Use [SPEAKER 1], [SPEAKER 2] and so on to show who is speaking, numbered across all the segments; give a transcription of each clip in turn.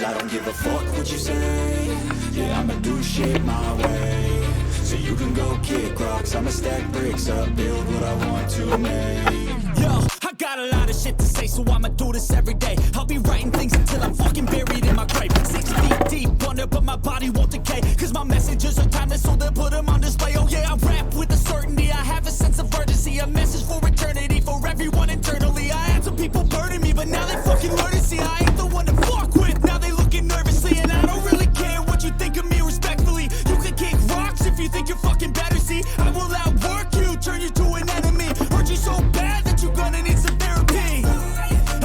[SPEAKER 1] I don't give a fuck what you say. Yeah, I'ma do shit my way. So you can go kick rocks, I'ma stack bricks up, build what I want to make.
[SPEAKER 2] Yo, I got a lot of shit to say, so I'ma do this every day. I'll be writing things until I'm fucking buried in my grave. 6 feet deep under, but my body won't decay. Cause my messages are timeless, so they'll put them on display. Oh yeah, I rap with a certainty, I have a sense of urgency. A message for eternity, for everyone internally. I had some people burning me, but now they fucking learn to see I ain't the one to fuck with. Now they looking nervously, and I don't really care what you think of me respectfully. You can kick rocks if you think you're fucking better. See, I will outwork you, turn you to an enemy. Hurt you so bad that you're gonna need some therapy.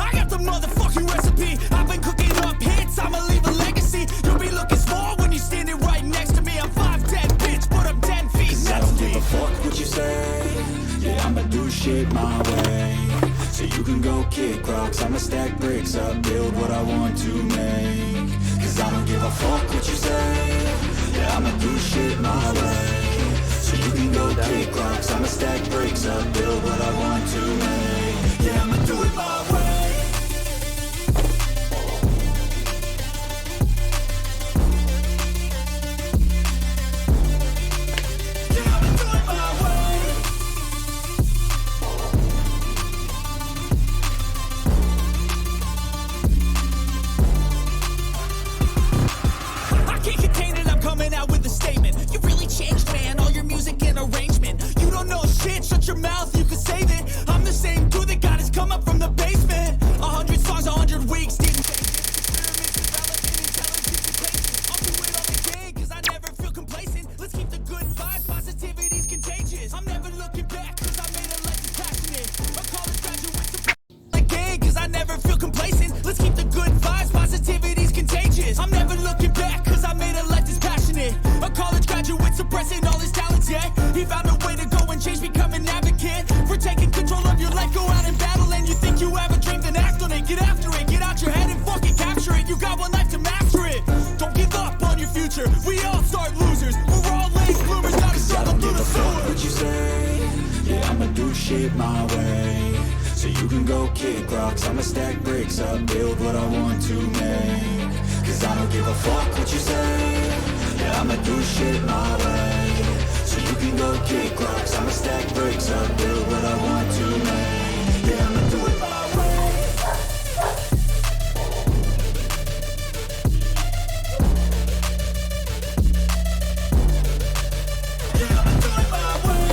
[SPEAKER 2] I got the motherfucking recipe. I've been cooking up hits, I'ma leave a legacy. You'll be looking small when you're standing right next to me. I'm 5'10", bitch, but I'm 10 feet.
[SPEAKER 1] I don't give a fuck what you say. Yeah, I'ma do shit my way. So you can go kick rocks, I'ma stack bricks up, build what I want to make. Cause I don't give a fuck what you say. Yeah, I'ma do shit my way. So you can go kick rocks, I'ma stack bricks up, build what I want to make. Yeah, I'ma do it my way.
[SPEAKER 2] Shut your mouth, you can save it. I'm the same dude that got his come up from the basement. 100 songs, 100 weeks, didn't take it. I'll do it all again, cause I never feel complacent. Let's keep the good vibes, positivity's contagious. I'm never looking back, cause I made a life that's passionate. A college graduate again, cause I never feel complacent. Let's keep the good vibes, positivity's contagious. I'm never looking back, cause I made a life that's passionate. A college graduate suppressing all his talents, yeah. He found a way to go and change, become an advocate for taking control of your life. Go out and battle, and you think you have a dream, then act on it. Get after it, get out your head and fucking capture it. You got one life to master it. Don't give up on your future. We all start losers. We're all late bloomers, gotta struggle through the sewer.
[SPEAKER 1] What you say? Yeah, I'ma do shit my way. So you can go kick rocks, I'ma stack bricks up, build what I want to make. Cause I don't give a fuck what you say. Yeah, I'ma do shit my way. So you can go kick rocks, I'ma stack bricks up, build what I want to make. Yeah, I'ma do it my way. Yeah, I'ma do it my way.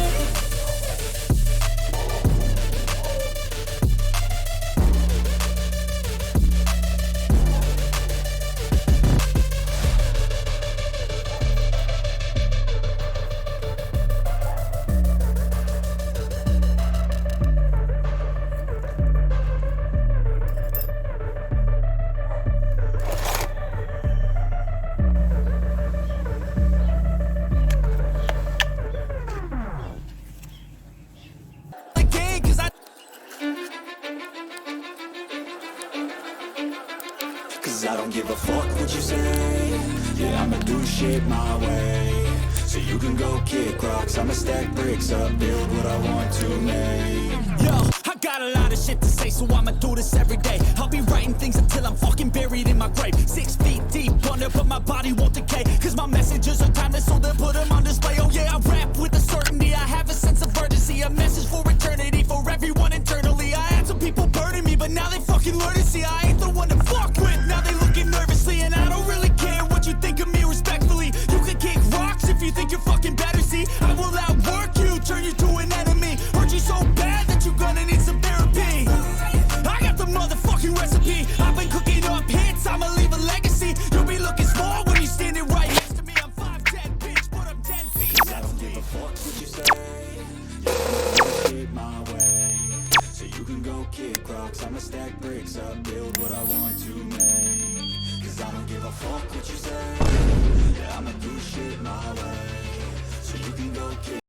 [SPEAKER 1] Cause I don't give a fuck what you say. Yeah, I'ma do shit my way. So you can go kick rocks, I'ma stack bricks up, build what I want to make.
[SPEAKER 2] Yo, I got a lot of shit to say, so I'ma do this every day. I'll be writing things until I'm fucking buried in my grave. 6 feet deep under, but my body won't decay. Cause my messages are timeless, so they'll put them on display. Oh yeah, I rap with a certainty, I have a sense of urgency. A message for eternity, for everyone internally. I had some people burning me, but now they fucking learn to see I ain't the one to fuck with. Now they looking nervously, and I don't really care what you think of me respectfully. You can kick rocks if you think you're fucking better. See, I will outwork you, turn you to an enemy. Hurt you so bad that you're gonna need some therapy. I got the motherfucking recipe. I've been cooking up hits, I'ma leave a legacy. You'll be looking small when you're standing right next to me. I'm 5'10", bitch, but I'm 10 feet.
[SPEAKER 1] Cause I don't give a fuck what you say. Yeah, I'ma do shit my way. So you can go kick rocks, I'ma stack bricks up, build what I want to make. Cause I don't give a fuck what you say. Yeah, I'ma do shit my way. So you can go kick